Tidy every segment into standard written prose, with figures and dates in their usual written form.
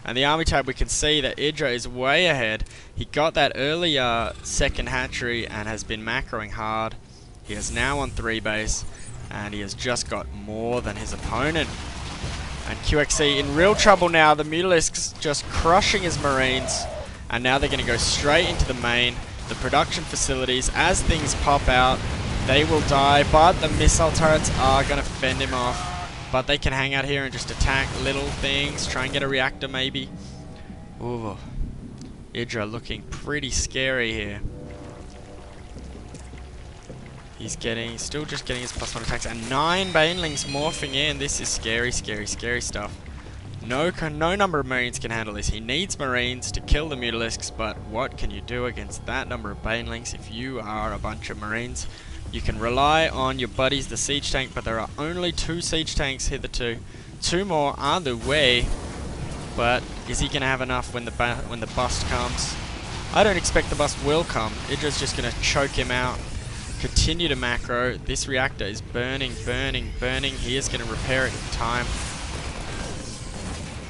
And the army tab, we can see that IdrA is way ahead. He got that earlier second hatchery and has been macroing hard. He is now on 3 base, and he has just got more than his opponent. And QXC in real trouble now. The Mutalisks just crushing his Marines, and now they're going to go straight into the main. The production facilities, as things pop out, they will die, but the missile turrets are going to fend him off. But they can hang out here and just attack little things, try and get a reactor maybe. Ooh, IdrA looking pretty scary here. He's still just getting his +1 attacks, and 9 Banelings morphing in. This is scary, scary, scary stuff. No number of Marines can handle this. He needs Marines to kill the Mutalisks, but what can you do against that number of Banelings if you are a bunch of Marines? You can rely on your buddies, the siege tank, but there are only 2 siege tanks hitherto. 2 more are the way, but is he going to have enough when the bust comes? I don't expect the bust will come. IdrA's just going to choke him out. Continue to macro. This reactor is burning, burning, burning. He is going to repair it in time.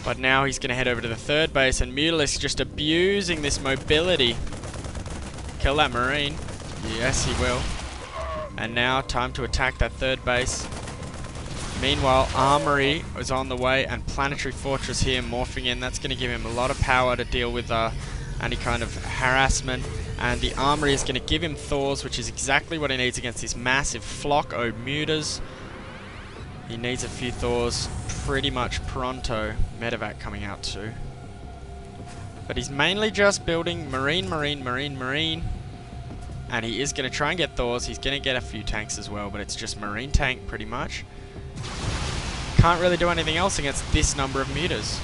But now he's going to head over to the 3rd base, and Mutalisk just abusing this mobility. Kill that Marine. Yes, he will. And now time to attack that 3rd base. Meanwhile, Armory is on the way, and Planetary Fortress here morphing in. That's going to give him a lot of power to deal with any kind of harassment. And the Armory is going to give him Thors, which is exactly what he needs against this massive flock of mutas. He needs a few Thors pretty much pronto. Medevac coming out too. But he's mainly just building Marine. And he is going to try and get Thors. He's going to get a few tanks as well, but it's just Marine tank pretty much. Can't really do anything else against this number of mutas.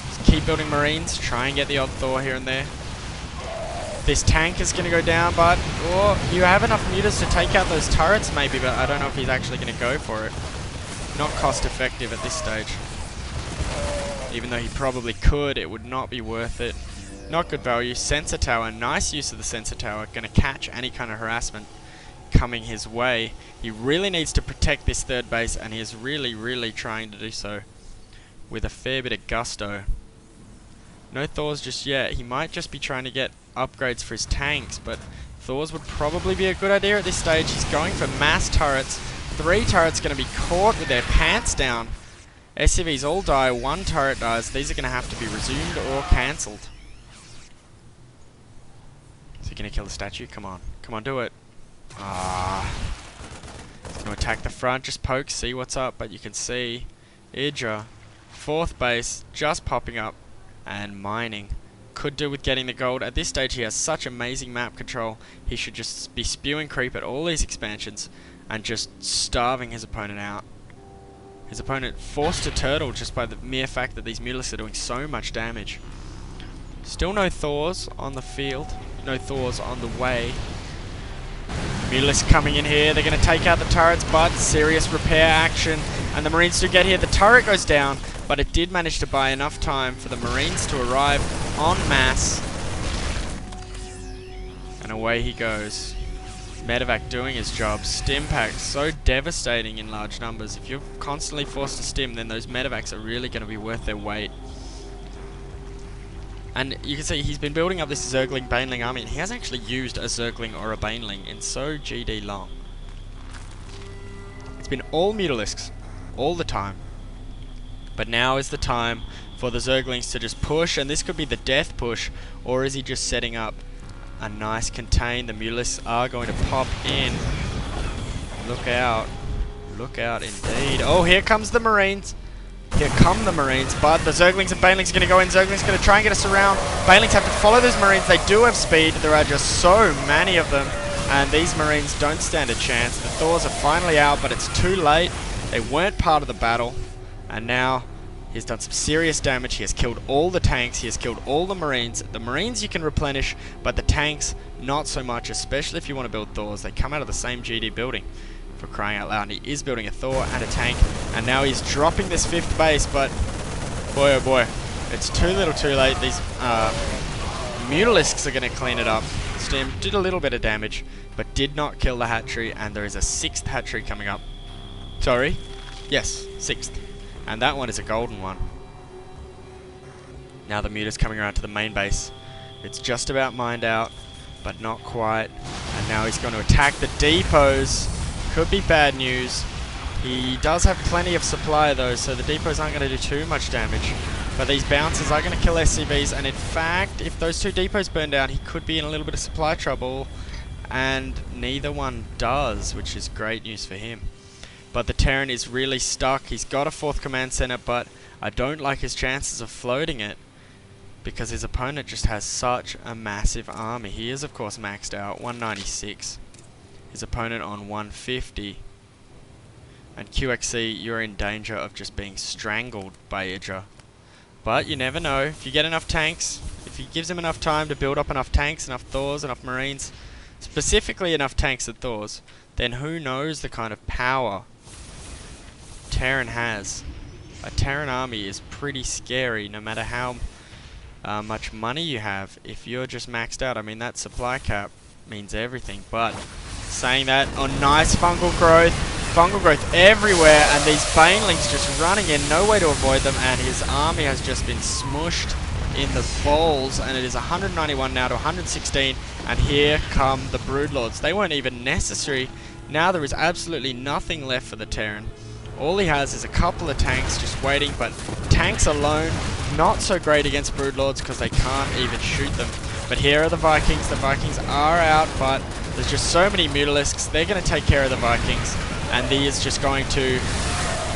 Just keep building Marines, try and get the odd Thor here and there. This tank is going to go down, but you have enough mutas to take out those turrets maybe, but I don't know if he's actually going to go for it. Not cost effective at this stage. Even though he probably could, it would not be worth it. Not good value. Sensor tower, nice use of the sensor tower. Going to catch any kind of harassment coming his way. He really needs to protect this 3rd base, and he is really, really trying to do so with a fair bit of gusto. No Thors just yet. He might just be trying to get upgrades for his tanks, but Thors would probably be a good idea at this stage. He's going for mass turrets. 3 turrets going to be caught with their pants down. SCVs all die. 1 turret dies. These are going to have to be resumed or cancelled. Is he going to kill the statue? Come on. Come on, do it. He's going to attack the front. Just poke, see what's up. But you can see IdrA, 4th base, just popping up and mining. Could do with getting the gold. At this stage, he has such amazing map control. He should just be spewing creep at all these expansions and just starving his opponent out. His opponent forced to turtle just by the mere fact that these Mutalisks are doing so much damage. Still no Thors on the field. No Thors on the way. Mutalisks coming in here. They're going to take out the turrets, but serious repair action. And the Marines do get here. The turret goes down, but it did manage to buy enough time for the Marines to arrive en masse. And away he goes. Medevac doing his job. Stim packs, so devastating in large numbers. If you're constantly forced to stim, then those Medevacs are really going to be worth their weight. And you can see he's been building up this Zergling Baneling army, and he hasn't actually used a Zergling or a Baneling in so GD long. It's been all Mutalisks, all the time. But now is the time for the Zerglings to just push, and this could be the death push, or is he just setting up a nice contain? The Mutalisks are going to pop in. Look out. Look out indeed. Oh, here comes the Marines. Here come the Marines, but the Zerglings and Banelings are going to go in. Zerglings going to try and get us around. Banelings have to follow those Marines. They do have speed. There are just so many of them, and these Marines don't stand a chance. The Thors are finally out, but it's too late. They weren't part of the battle, and now he's done some serious damage. He has killed all the tanks. He has killed all the Marines. The Marines you can replenish, but the tanks not so much, especially if you want to build Thors. They come out of the same GD building. For crying out loud. And he is building a Thor and a tank, and now he's dropping this 5th base, but boy oh boy, it's too little too late. These Mutalisks are going to clean it up. Stim did a little bit of damage, but did not kill the hatchery, and there is a 6th hatchery coming up. Sorry, yes, 6th, and that one is a golden one. Now the muta's coming around to the main base. It's just about mined out, but not quite. And now he's going to attack the depots. Could be bad news. He does have plenty of supply though, so the depots aren't going to do too much damage. But these bouncers are going to kill SCVs, and in fact, if those two depots burn down, he could be in a little bit of supply trouble. And neither one does, which is great news for him. But the Terran is really stuck. He's got a 4th command center, but I don't like his chances of floating it, because his opponent just has such a massive army. He is of course maxed out, 196. His opponent on 150. And QXC, you're in danger of just being strangled by IdrA. But you never know. If you get enough tanks, if he gives him enough time to build up enough tanks, enough Thors, enough Marines, specifically enough tanks and Thors, then who knows the kind of power Terran has. A Terran army is pretty scary, no matter how much money you have. If you're just maxed out, I mean, that supply cap means everything. But saying that, nice fungal growth everywhere, and these banelings just running in, no way to avoid them, and his army has just been smushed in the balls, and it is 191 now to 116, and here come the Broodlords. They weren't even necessary. Now there is absolutely nothing left for the Terran. All he has is a couple of tanks just waiting, but tanks alone, not so great against Broodlords because they can't even shoot them. But here are the Vikings. The Vikings are out, but there's just so many Mutalisks. They're going to take care of the Vikings, and he is just going to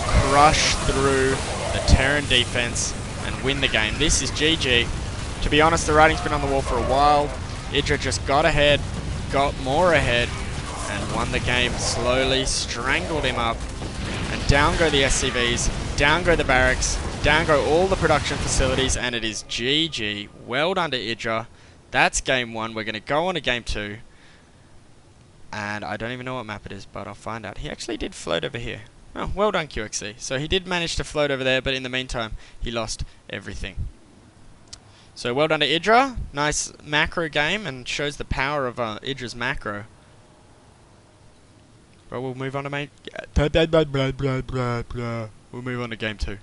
crush through the Terran defense and win the game. This is GG. To be honest, the writing's been on the wall for a while. IdrA just got ahead, got more ahead, and won the game slowly, strangled him up, and down go the SCVs, down go the barracks, down go all the production facilities, and it is GG. Well done to IdrA. That's game 1. We're going to go on to game 2. And I don't even know what map it is, but I'll find out. He actually did float over here. Oh, well done, QXC. So he did manage to float over there, but in the meantime, he lost everything. So well done to IdrA. Nice macro game, and shows the power of IdrA's macro. But we'll move on to we'll move on to game 2.